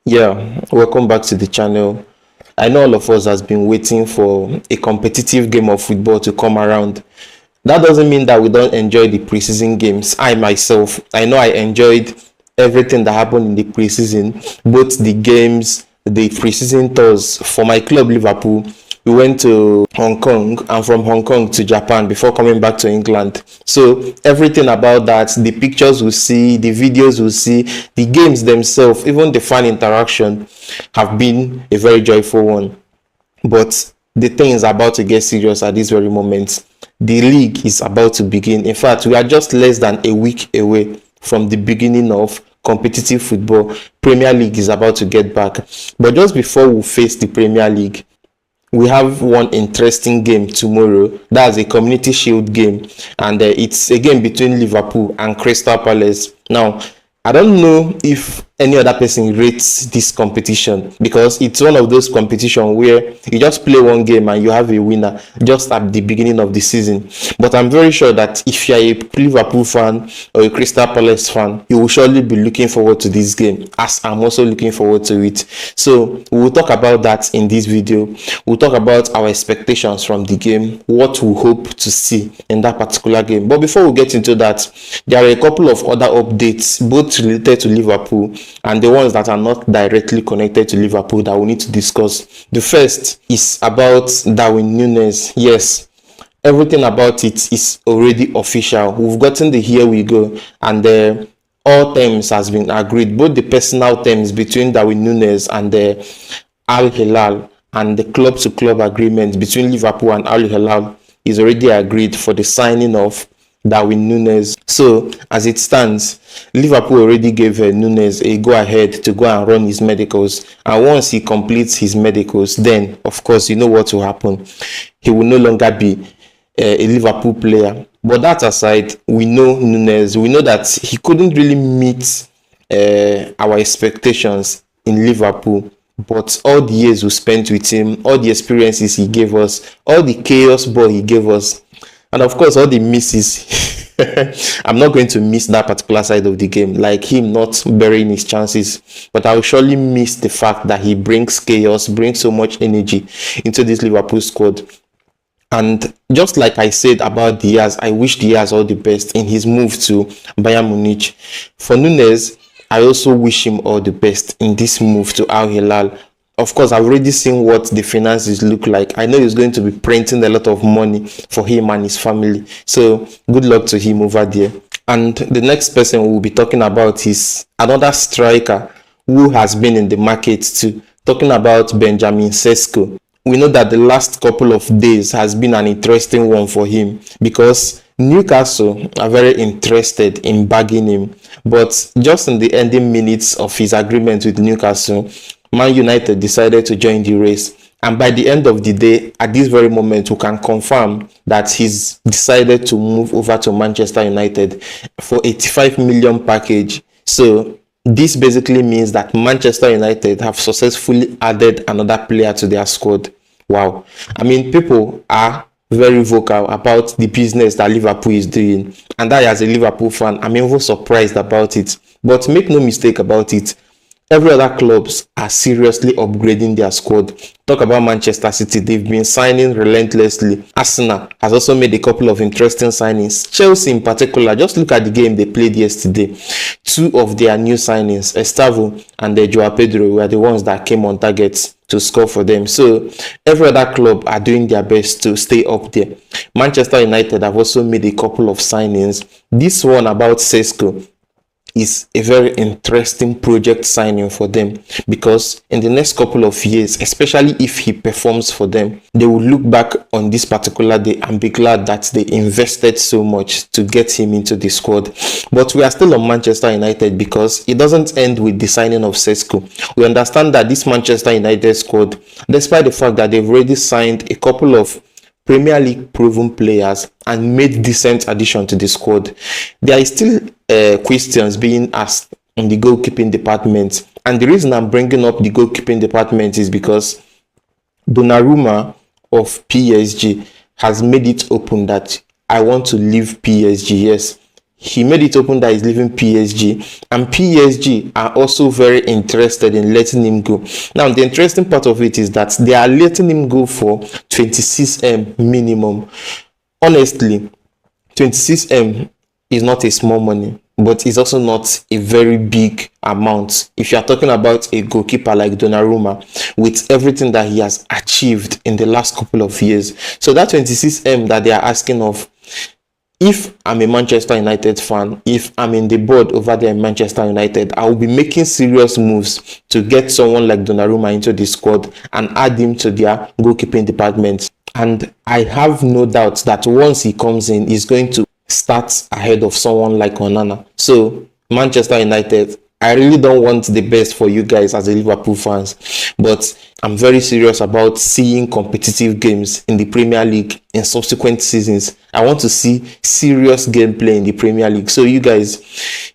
Yeah, welcome back to the channel. I know all of us has been waiting for a competitive game of football to come around. That doesn't mean that we don't enjoy the preseason games. I myself, I know I enjoyed everything that happened in the preseason, both the games, the preseason tours. For my club Liverpool, we went to Hong Kong and from Hong Kong to Japan before coming back to England. So everything about that, the pictures we see, the videos we see, the games themselves, even the fan interaction have been a very joyful one. But the thing is about to get serious at this very moment. The league is about to begin. In fact, we are just less than a week away from the beginning of competitive football. Premier League is about to get back. But just before we face the Premier League, we have one interesting game tomorrow. That's a Community Shield game, and it's a game between Liverpool and Crystal Palace. Now, I don't know if any other person rates this competition, because it's one of those competitions where you just play one game and you have a winner just at the beginning of the season. But I'm very sure that if you're a Liverpool fan or a Crystal Palace fan, you will surely be looking forward to this game, as I'm also looking forward to it. So we will talk about that in this video. We'll talk about our expectations from the game, what we hope to see in that particular game. But before we get into that, there are a couple of other updates, both related to Liverpool and the ones that are not directly connected to Liverpool, that we need to discuss. The first is about Darwin Nunez. Yes, everything about it is already official. We've gotten the here we go, and all terms has been agreed, both the personal terms between Darwin Nunez and the Al Hilal, and the club to club agreement between Liverpool and Al Hilal is already agreed for the signing of Darwin Nunez. So as it stands, Liverpool already gave Nunez a go ahead to go and run his medicals, and once he completes his medicals, then of course you know what will happen. He will no longer be a Liverpool player. But that aside, we know Nunez, we know that he couldn't really meet our expectations in Liverpool. But all the years we spent with him, all the experiences he gave us, all the chaos ball he gave us, and of course all the misses. I'm not going to miss that particular side of the game, like him not burying his chances, but I will surely miss the fact that he brings chaos, brings so much energy into this Liverpool squad. And just like I said about Diaz, I wish Diaz all the best in his move to Bayern Munich. For Nunez, I also wish him all the best in this move to Al Hilal. Of course, I've already seen what the finances look like. I know he's going to be printing a lot of money for him and his family. So good luck to him over there. And the next person we'll be talking about is another striker who has been in the market too. Talking about Benjamin Sesko. We know that the last couple of days has been an interesting one for him, because Newcastle are very interested in bagging him. But just in the ending minutes of his agreement with Newcastle, Man United decided to join the race. And by the end of the day, at this very moment, we can confirm that he's decided to move over to Manchester United for 85 million package. So this basically means that Manchester United have successfully added another player to their squad. Wow. I mean, people are very vocal about the business that Liverpool is doing. And I, as a Liverpool fan, I'm even surprised about it. But make no mistake about it, every other clubs are seriously upgrading their squad. Talk about Manchester City, they've been signing relentlessly. Arsenal has also made a couple of interesting signings. Chelsea in particular, just look at the game they played yesterday. Two of their new signings, Estavo and Joao Pedro, were the ones that came on target to score for them. So every other club are doing their best to stay up there. Manchester United have also made a couple of signings. This one about Sesko is a very interesting project signing for them, because in the next couple of years, especially if he performs for them, they will look back on this particular day and be glad that they invested so much to get him into the squad. But we are still on Manchester United, because it doesn't end with the signing of Sesko. We understand that this Manchester United squad, despite the fact that they've already signed a couple of Premier League proven players and made decent addition to the squad, there is still questions being asked in the goalkeeping department. And the reason I'm bringing up the goalkeeping department is because Donnarumma of PSG has made it open that I want to leave PSG. Yes, he made it open that he's leaving PSG, and PSG are also very interested in letting him go. Now, the interesting part of it is that they are letting him go for 26M minimum. Honestly, 26M is not a small money, but it's also not a very big amount. If you are talking about a goalkeeper like Donnarumma, with everything that he has achieved in the last couple of years, so that 26M that they are asking of, if I'm a Manchester United fan, if I'm in the board over there in Manchester United, I will be making serious moves to get someone like Donnarumma into the squad and add him to their goalkeeping department. And I have no doubt that once he comes in, he's going to start ahead of someone like Onana. So, Manchester United, I really don't want the best for you guys as a Liverpool fans, but I'm very serious about seeing competitive games in the Premier League in subsequent seasons. I want to see serious gameplay in the Premier League. So you guys,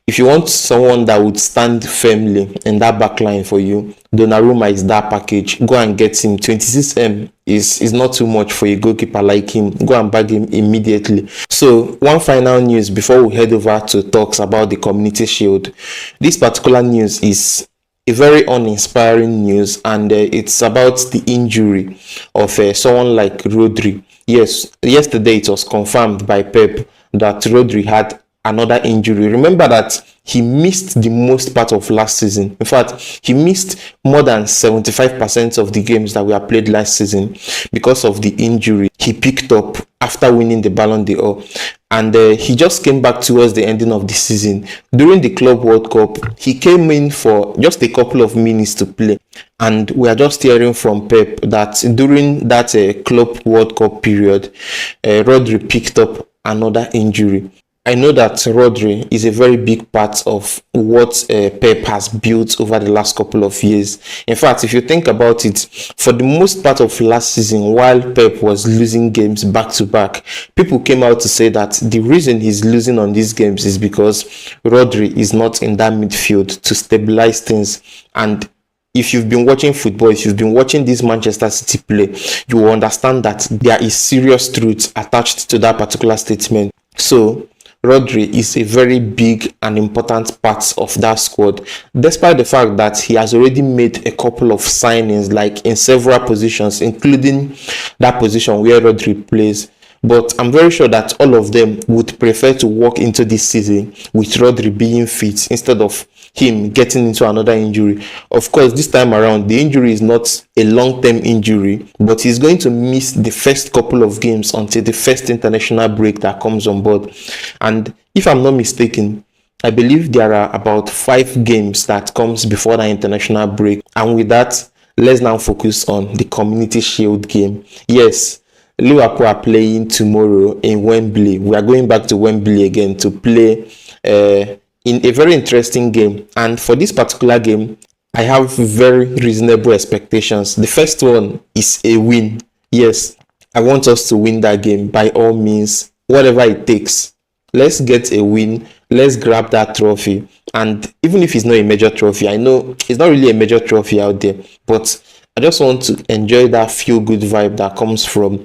if you want someone that would stand firmly in that back line for you, Donnarumma is that package. Go and get him. 26M is not too much for a goalkeeper like him. Go and bag him immediately. So one final news before we head over to talks about the Community Shield. This particular news is a very uninspiring news, and it's about the injury of someone like Rodri. Yes, yesterday it was confirmed by Pep that Rodri had another injury. Remember that he missed the most part of last season. In fact, he missed more than 75% of the games that were played last season because of the injury he picked up after winning the Ballon d'Or. And he just came back towards the ending of the season. During the Club World Cup, he came in for just a couple of minutes to play. And we are just hearing from Pep that during that Club World Cup period, Rodri picked up another injury. I know that Rodri is a very big part of what Pep has built over the last couple of years. In fact, if you think about it, for the most part of last season, while Pep was losing games back to back, people came out to say that the reason he's losing on these games is because Rodri is not in that midfield to stabilize things. And if you've been watching football, if you've been watching this Manchester City play, you will understand that there is serious truth attached to that particular statement. So Rodri is a very big and important part of that squad, despite the fact that he has already made a couple of signings, like in several positions, including that position where Rodri plays. But I'm very sure that all of them would prefer to walk into this season with Rodri being fit instead of him getting into another injury. Of course, this time around, the injury is not a long-term injury, but he's going to miss the first couple of games until the first international break that comes on board. And if I'm not mistaken, I believe there are about 5 games that comes before the international break. And with that, let's now focus on the Community Shield game. Yes, Liverpool are playing tomorrow in Wembley. We are going back to Wembley again to play in a very interesting game. And for this particular game, I have very reasonable expectations. The first one is a win. Yes, I want us to win that game by all means, whatever it takes. Let's get a win. Let's grab that trophy. And even if it's not a major trophy, I know it's not really a major trophy out there, but I just want to enjoy that feel-good vibe that comes from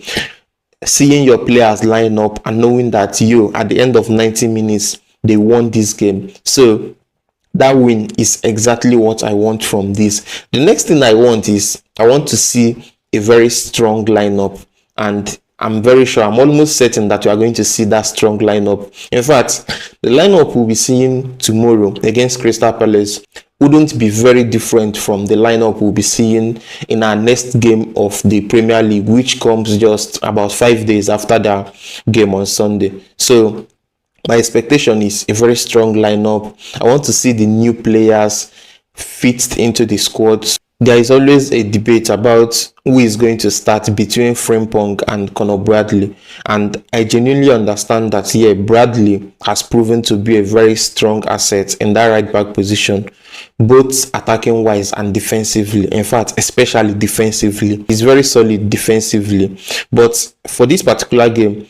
seeing your players line up and knowing that at the end of 90 minutes, they won this game. So that win is exactly what I want from this. The next thing I want is I want to see a very strong lineup, and I'm very sure, I'm almost certain that we are going to see that strong lineup. In fact, the lineup we'll be seeing tomorrow against Crystal Palace wouldn't be very different from the lineup we'll be seeing in our next game of the Premier League, which comes just about 5 days after the game on Sunday. So my expectation is a very strong lineup. I want to see the new players fit into the squad. There is always a debate about who is going to start between Frimpong and Conor Bradley. And I genuinely understand that, Bradley has proven to be a very strong asset in that right back position, both attacking wise and defensively. In fact, especially defensively. He's very solid defensively. But for this particular game,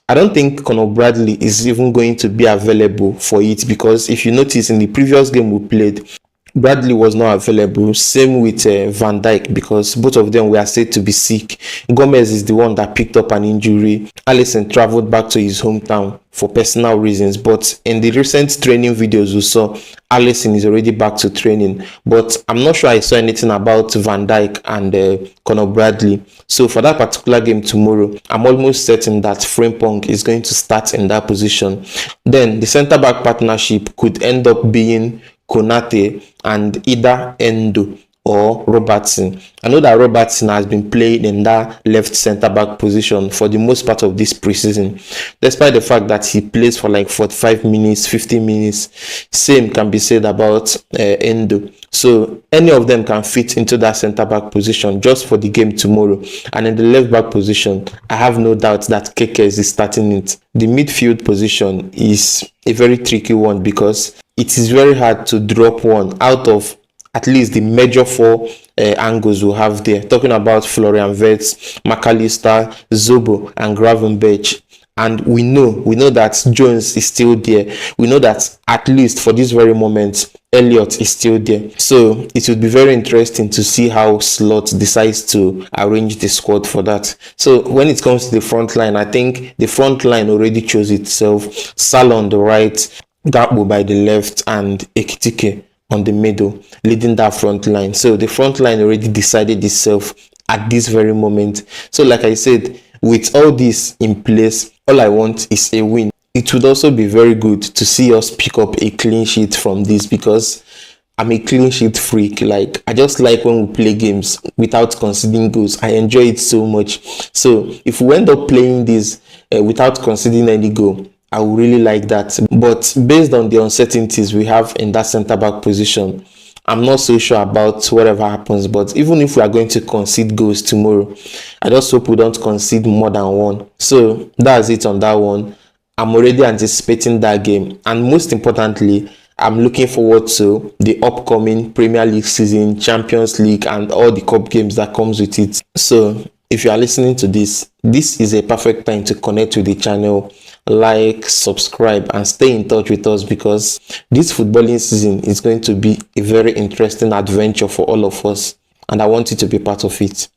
I don't think Conor Bradley is even going to be available for it, because if you notice in the previous game we played, Bradley was not available. Same with Van Dijk, because both of them were said to be sick. Gomez is the one that picked up an injury. Alisson traveled back to his hometown for personal reasons. But in the recent training videos we saw, Alisson is already back to training. But I'm not sure I saw anything about Van Dijk and Conor Bradley. So for that particular game tomorrow, I'm almost certain that Frimpong is going to start in that position. Then the centre-back partnership could end up being Konate and either Endo or Robertson. I know that Robertson has been playing in that left centre-back position for the most part of this preseason, despite the fact that he plays for like 45 minutes, 50 minutes. Same can be said about Endo. So any of them can fit into that centre-back position just for the game tomorrow. And in the left-back position, I have no doubt that Kekes is starting it. The midfield position is a very tricky one because it is very hard to drop one out of at least the major four angles we have there. Talking about Florian Wirtz, McAllister, Zobo, and Gravenberch. And we know that Jones is still there. We know that at least for this very moment, Elliott is still there. So it would be very interesting to see how Slot decides to arrange the squad for that. So when it comes to the front line, I think the front line already chose itself. Salah on the right, Gakpo by the left, and Ekitike on the middle, leading that front line. So the front line already decided itself at this very moment. So like I said, with all this in place, all I want is a win. It would also be very good to see us pick up a clean sheet from this, because I'm a clean sheet freak. Like, I just like when we play games without conceding goals. I enjoy it so much. So if we end up playing this without conceding any goal, I would really like that. But based on the uncertainties we have in that centre-back position, I'm not so sure about whatever happens. But even if we are going to concede goals tomorrow, I just hope we don't concede more than one. So that's it on that one. I'm already anticipating that game. And most importantly, I'm looking forward to the upcoming Premier League season, Champions League, and all the cup games that comes with it. So if you are listening to this is a perfect time to connect with the channel, like, subscribe, and stay in touch with us, because this footballing season is going to be a very interesting adventure for all of us, and I want you to be part of it.